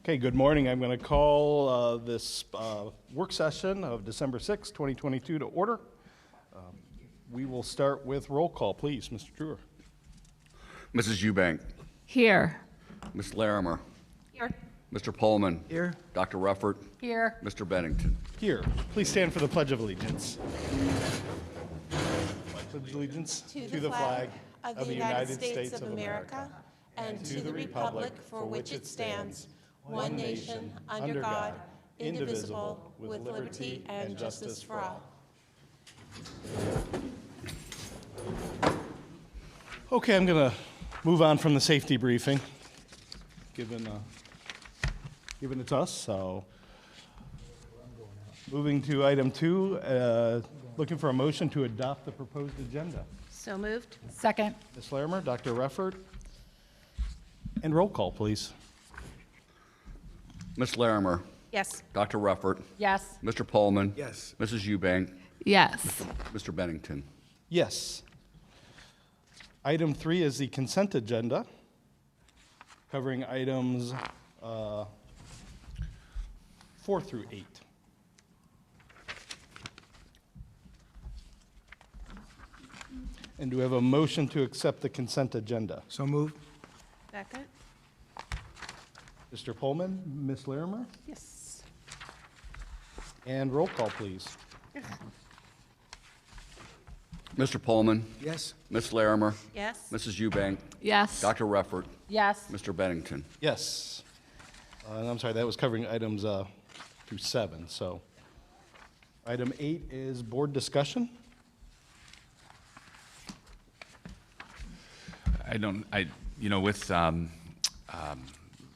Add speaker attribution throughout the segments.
Speaker 1: Okay, good morning. I'm going to call this work session of December 6, 2022 to order. We will start with roll call, please. Mr. Truer.
Speaker 2: Mrs. Eubank.
Speaker 3: Here.
Speaker 2: Ms. Larimer.
Speaker 3: Here.
Speaker 2: Mr. Pullman.
Speaker 4: Here.
Speaker 2: Dr. Ruffert.
Speaker 3: Here.
Speaker 2: Mr. Bennington.
Speaker 1: Here. Please stand for the Pledge of Allegiance. Pledge of allegiance
Speaker 5: to the flag of the United States of America and to the republic for which it stands, one nation, under God, indivisible, with liberty and justice for all.
Speaker 1: Okay, I'm going to move on from the safety briefing, given it's us. So, moving to item 2, looking for a motion to adopt the proposed agenda.
Speaker 5: So moved.
Speaker 3: Second.
Speaker 1: Ms. Larimer, Dr. Ruffert, and roll call, please.
Speaker 2: Ms. Larimer.
Speaker 5: Yes.
Speaker 2: Dr. Ruffert.
Speaker 3: Yes.
Speaker 2: Mr. Pullman.
Speaker 4: Yes.
Speaker 2: Mrs. Eubank.
Speaker 3: Yes.
Speaker 2: Mr. Bennington.
Speaker 1: Yes. Item 3 is the consent agenda, covering items 4 through 8. And do we have a motion to accept the consent agenda?
Speaker 4: So moved.
Speaker 5: Second.
Speaker 1: Mr. Pullman, Ms. Larimer,
Speaker 5: Yes.
Speaker 1: and roll call, please.
Speaker 2: Mr. Pullman.
Speaker 4: Yes.
Speaker 2: Ms. Larimer.
Speaker 5: Yes.
Speaker 2: Mrs. Eubank.
Speaker 3: Yes.
Speaker 2: Dr. Ruffert.
Speaker 3: Yes.
Speaker 2: Mr. Bennington.
Speaker 1: Yes. And I'm sorry, that was covering items through 7. So item 8 is board discussion.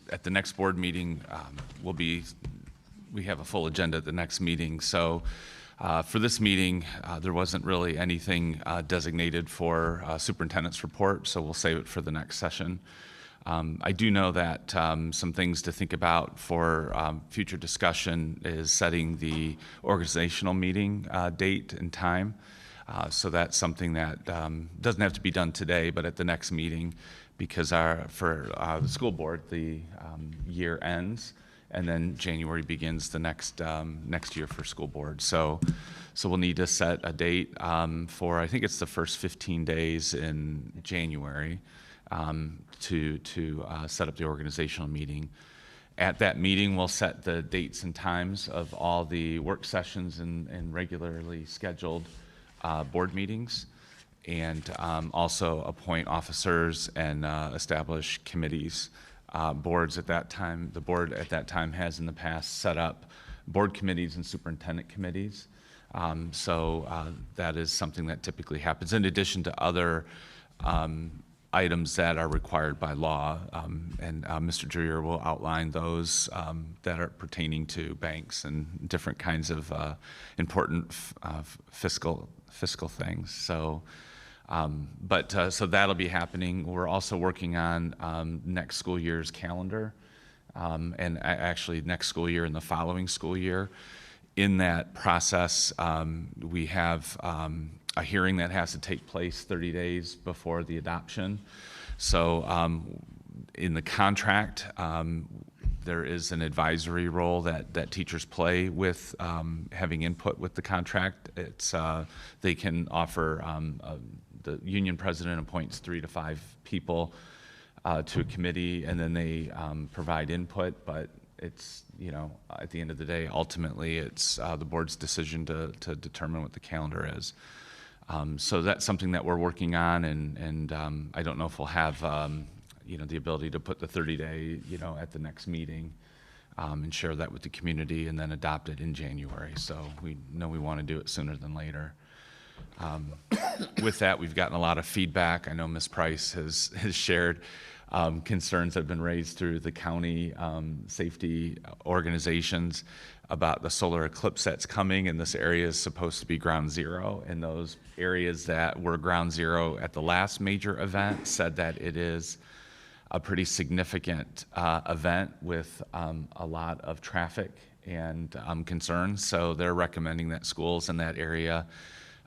Speaker 6: At the next board meeting, we have a full agenda at the next meeting. So for this meeting, there wasn't really anything designated for superintendent's report, so we'll save it for the next session. I do know that some things to think about for future discussion is setting the organizational meeting date and time. So that's something that doesn't have to be done today, but at the next meeting, because for the school board, the year ends, and then January begins the next year for school board. So we'll need to set a date for, I think it's the first 15 days in January to set up the organizational meeting. At that meeting, we'll set the dates and times of all the work sessions and regularly scheduled board meetings, and also appoint officers and establish committees. Boards at that time, the board at that time has in the past set up board committees and superintendent committees. So that is something that typically happens in addition to other items that are required by law. And Mr. Dreyer will outline those that are pertaining to banks and different kinds of important fiscal things. So, so that'll be happening. We're also working on next school year's calendar, and actually next school year and the following school year. In that process, we have a hearing that has to take place 30 days before the adoption. So in the contract, there is an advisory role that teachers play with having input with the contract. They can offer, the union president appoints 3 to 5 people to a committee, and then they provide input, but it's, at the end of the day, ultimately it's the board's decision to determine what the calendar is. So that's something that we're working on, and I don't know if we'll have the ability to put the 30-day at the next meeting and share that with the community and then adopt it in January. So we know we want to do it sooner than later. With that, we've gotten a lot of feedback. I know Ms. Price has shared concerns that have been raised through the county safety organizations about the solar eclipse that's coming, and this area is supposed to be ground zero. And those areas that were ground zero at the last major event said that it is a pretty significant event with a lot of traffic and concerns. So they're recommending that schools in that area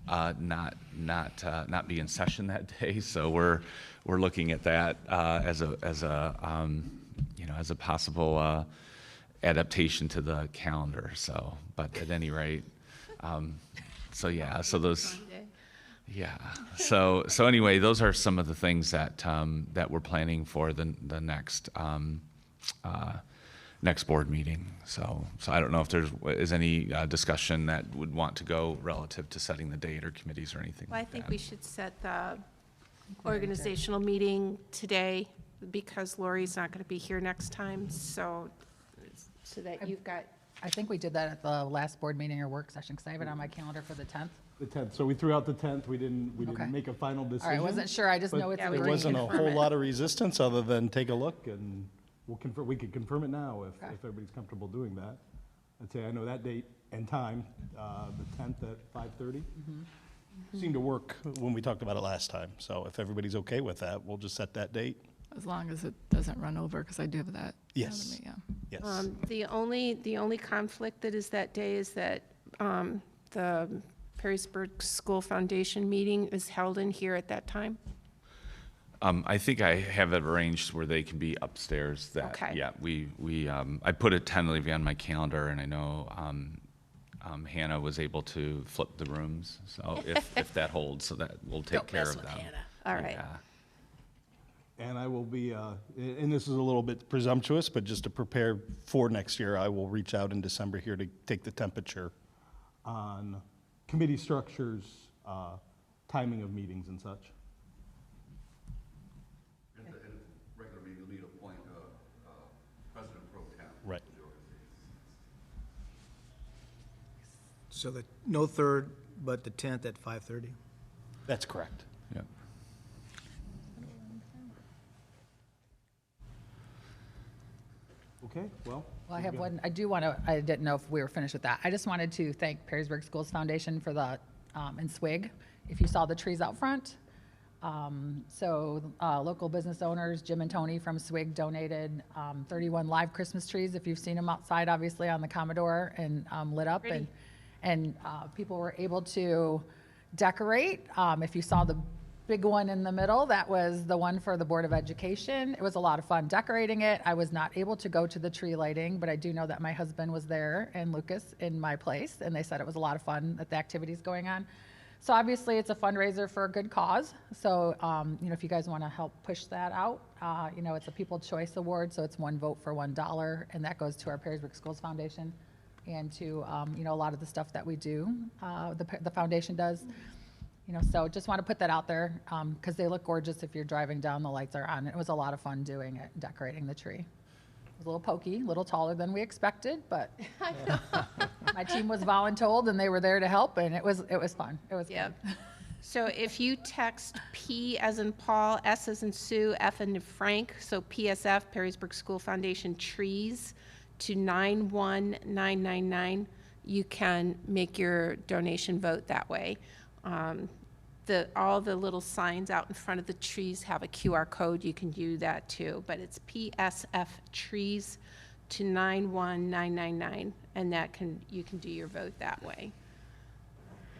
Speaker 6: not be in session that day. So we're looking at that as a possible adaptation to the calendar, so, but at any rate, so yeah, so those, yeah, so anyway, those are some of the things that, that we're planning for the next, next board meeting. So I don't know if is any discussion that would want to go relative to setting the date or committees or anything
Speaker 5: Well, I
Speaker 6: like
Speaker 5: think
Speaker 6: that.
Speaker 5: we should set the organizational meeting today because Lori's not going to be here next time, so that you've got,
Speaker 4: I think we did that at the last board meeting or work session, because I have it on my calendar for the 10th.
Speaker 1: The 10th, so we threw out the 10th, we didn't
Speaker 4: Okay.
Speaker 1: make a final decision.
Speaker 4: All right, I wasn't sure, I just know it's
Speaker 5: Yeah,
Speaker 4: in
Speaker 5: we
Speaker 4: the
Speaker 1: There
Speaker 5: didn't
Speaker 1: wasn't a
Speaker 5: confirm
Speaker 1: whole
Speaker 5: it.
Speaker 1: lot of resistance other than take a look and we could confirm it now if
Speaker 4: Okay.
Speaker 1: everybody's comfortable doing that. I'd say I know that date and time, the 10th at 5:30. Seemed to work when we talked about it last time, so if everybody's okay with that, we'll just set that date.
Speaker 3: As long as it doesn't run over, because I do have that.
Speaker 1: Yes.
Speaker 3: Yeah.
Speaker 1: Yes.
Speaker 5: the only conflict that is that day is that the Perrysburg School Foundation meeting is held in here at that time.
Speaker 6: I think I have it arranged where they can be upstairs. That
Speaker 5: Okay.
Speaker 6: Yeah, I put it tentatively on my calendar, and I know Hannah was able to flip the rooms. So if that holds, so that we'll take care of that.
Speaker 5: All right.
Speaker 6: Yeah.
Speaker 1: And I will be, and this is a little bit presumptuous, but just to prepare for next year, I will reach out in December here to take the temperature on committee structures, timing of meetings and such.
Speaker 2: Regular meeting, you'll need to appoint President Pro Tem.
Speaker 1: Right.
Speaker 7: So no 3rd, but the 10th at 5:30?
Speaker 1: That's correct.
Speaker 6: Yeah.
Speaker 1: Okay, well.
Speaker 4: Well, I have one, I didn't know if we were finished with that. I just wanted to thank Perrysburg Schools Foundation for the, and SWIG, if you saw the trees out front. Local business owners, Jim and Tony from SWIG donated 31 live Christmas trees, if you've seen them outside, obviously, on the Commodore and lit up.
Speaker 5: Pretty.
Speaker 4: And people were able to decorate. If you saw the big one in the middle, that was the one for the Board of Education. It was a lot of fun decorating it. I was not able to go to the tree lighting, but I do know that my husband was there and Lucas in my place, and they said it was a lot of fun that the activities going on. So obviously, it's a fundraiser for a good cause. So, if you guys want to help push that out, it's a People's Choice Award, so it's one vote for $1, and that goes to our Perrysburg Schools Foundation and to, a lot of the stuff that we do, the foundation does. So just want to put that out there because they look gorgeous if you're driving down, the lights are on. It was a lot of fun doing it, decorating the tree. It was a little pokey, a little taller than we expected, but my team was voluntold and they were there to help, and it was fun. It was
Speaker 5: Yep.
Speaker 4: good.
Speaker 5: So if you text P as in Paul, S as in Sue, F as in Frank, so PSF, Perrysburg School Foundation Trees, to 91999, you can make your donation vote that way. All the little signs out in front of the trees have a QR code. You can do that too, but it's PSF Trees to 91999, and you can do your vote that way.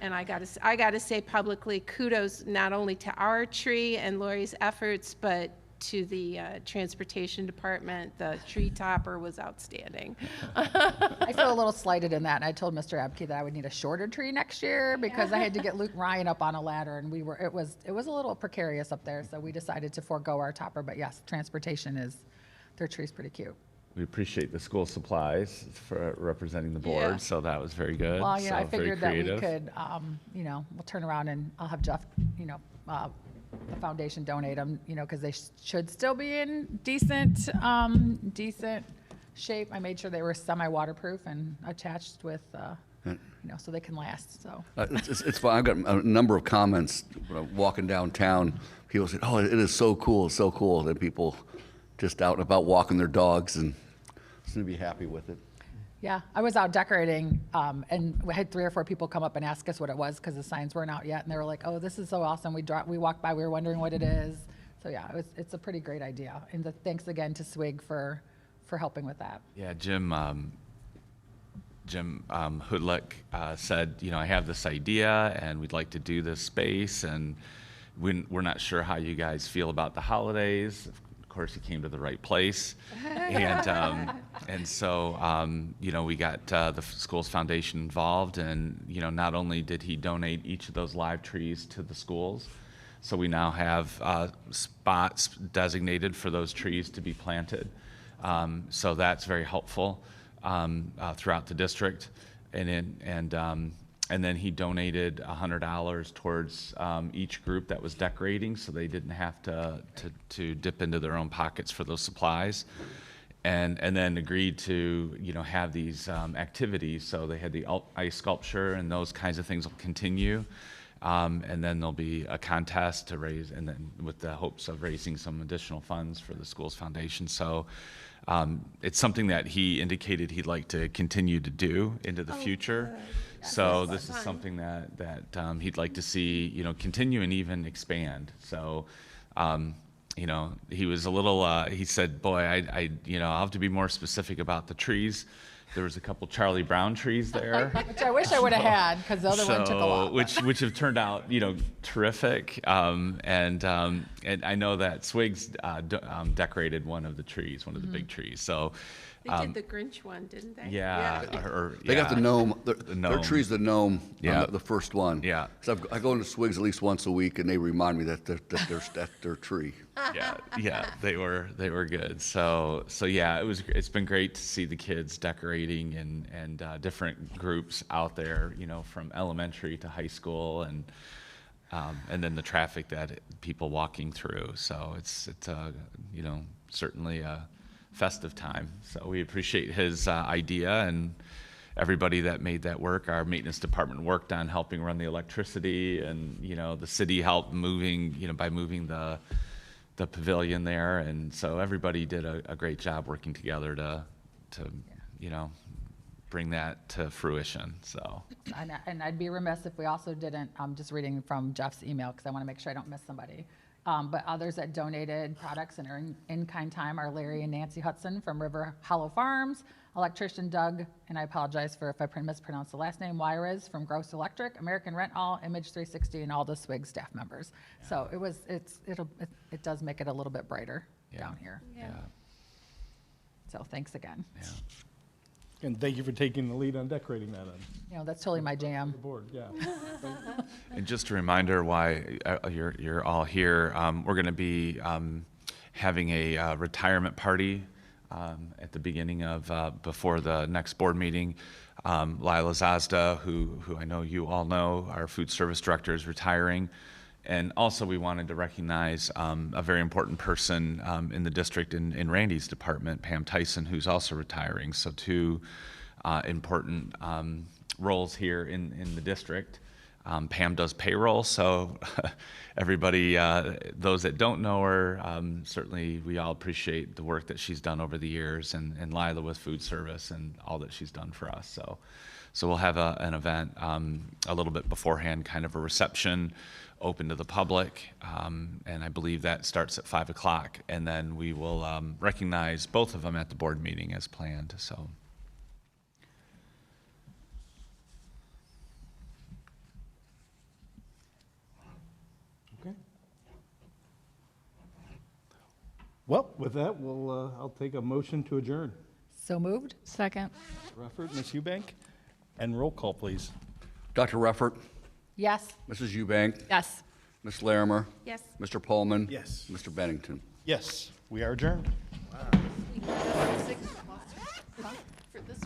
Speaker 5: And I gotta say publicly, kudos not only to our tree and Lori's efforts, but to the transportation department. The tree topper was outstanding.
Speaker 4: I feel a little slighted in that, and I told Mr. Abke that I would need a shorter tree next year because I had to get Luke Ryan up on a ladder, and it was a little precarious up there, so we decided to forego our topper. But yes, their tree's pretty cute.
Speaker 6: We appreciate the school supplies for representing the board,
Speaker 5: Yeah.
Speaker 6: so that was very good.
Speaker 4: Well,
Speaker 6: So
Speaker 4: I
Speaker 6: very
Speaker 4: figured that we
Speaker 6: creative.
Speaker 4: could, we'll turn around and I'll have Jeff, the foundation donate them, because they should still be in decent shape. I made sure they were semi-waterproof and attached with, so they can last, so.
Speaker 2: It's fun. I've got a number of comments when I'm walking downtown. People say, "Oh, it is so cool, so cool." That people just out and about walking their dogs and seem to be happy with it.
Speaker 4: Yeah, I was out decorating, and we had 3 or 4 people come up and ask us what it was because the signs weren't out yet, and they were like, "Oh, this is so awesome." We walked by, we were wondering what it is. So yeah, it's a pretty great idea. And thanks again to SWIG for helping with that.
Speaker 6: Yeah, Jim Hoodlick said, I have this idea and we'd like to do this space, and we're not sure how you guys feel about the holidays. course, he came to the right place. And so, we got the school's foundation involved, and, not only did he donate each of those live trees to the schools, so we now have spots designated for those trees to be planted. So that's very helpful throughout the district. And then he donated $100 towards each group that was decorating, so they didn't have to dip into their own pockets for those supplies. And then agreed to have these activities. So they had the ice sculpture, and those kinds of things will continue. And then there'll be a contest to raise, and then with the hopes of raising some additional funds for the school's foundation. So it's something that he indicated he'd like to continue to do into the future. So this is something that he'd like to see, continue and even expand. So, he was a little, he said, boy, I'll have to be more specific about the trees. There was a couple Charlie Brown trees there.
Speaker 4: Which I wish I would have had, because the other one took a lot.
Speaker 6: Which have turned out, terrific. And I know that Swigs decorated one of the trees, one of the big trees. So
Speaker 5: They did the Grinch one, didn't they?
Speaker 6: yeah,
Speaker 2: They got the gnome. Their
Speaker 6: gnome.
Speaker 2: tree's the gnome.
Speaker 6: Yeah.
Speaker 2: The first one.
Speaker 6: Yeah.
Speaker 2: So I go into Swigs at least once a week, and they remind me that that's their tree.
Speaker 6: yeah, they were good. So yeah, it's been great to see the kids decorating and different groups out there, from elementary to high school, and then the traffic that people walking through. So it's certainly a festive time. So we appreciate his idea, and everybody that made that work. Our maintenance department worked on helping run the electricity, and the city helped by moving the pavilion there, and so everybody did a great job working together to bring that to fruition. So
Speaker 4: And I'd be remiss if we also didn't, I'm just reading from Jeff's email because I want to make sure I don't miss somebody. But others that donated products and are in-kind time are Larry and Nancy Hudson from River Hollow Farms, electrician Doug, and I apologize if I mispronounced the last name, Juarez from Gross Electric, American Rent All, Image 360, and all the SWIG staff members. So it does make it a little bit brighter down here.
Speaker 6: yeah.
Speaker 4: So thanks again.
Speaker 1: And thank you for taking the lead on decorating that on
Speaker 4: That's totally my jam.
Speaker 1: the board, yeah.
Speaker 6: And just a reminder why you're all here. We're going to be having a retirement party at the beginning of before the next board meeting. Lila Zazda, who I know you all know, our food service director, is retiring. And also we wanted to recognize a very important person in the district in Randy's department, Pam Tyson, who's also retiring. So two important roles here in the district. Pam does payroll, so everybody, those that don't know her, certainly we all appreciate the work that she's done over the years, and Lila with food service and all that she's done for us. So we'll have an event a little bit beforehand, kind of a reception, open to the public, and I believe that starts at 5 o'clock, and then we will recognize both of them at the board meeting as planned. So.
Speaker 1: Okay. Well, with that, I'll take a motion to adjourn.
Speaker 4: So moved?
Speaker 3: Second.
Speaker 1: Rufford, Ms. Eubank, and roll call, please.
Speaker 2: Dr. Ruffert,
Speaker 4: Yes.
Speaker 2: Mrs. Eubank,
Speaker 3: Yes.
Speaker 2: Ms. Larimer,
Speaker 5: Yes.
Speaker 2: Mr. Pullman.
Speaker 1: Yes.
Speaker 2: Mr. Bennington.
Speaker 1: Yes, we are adjourned.
Speaker 5: For this.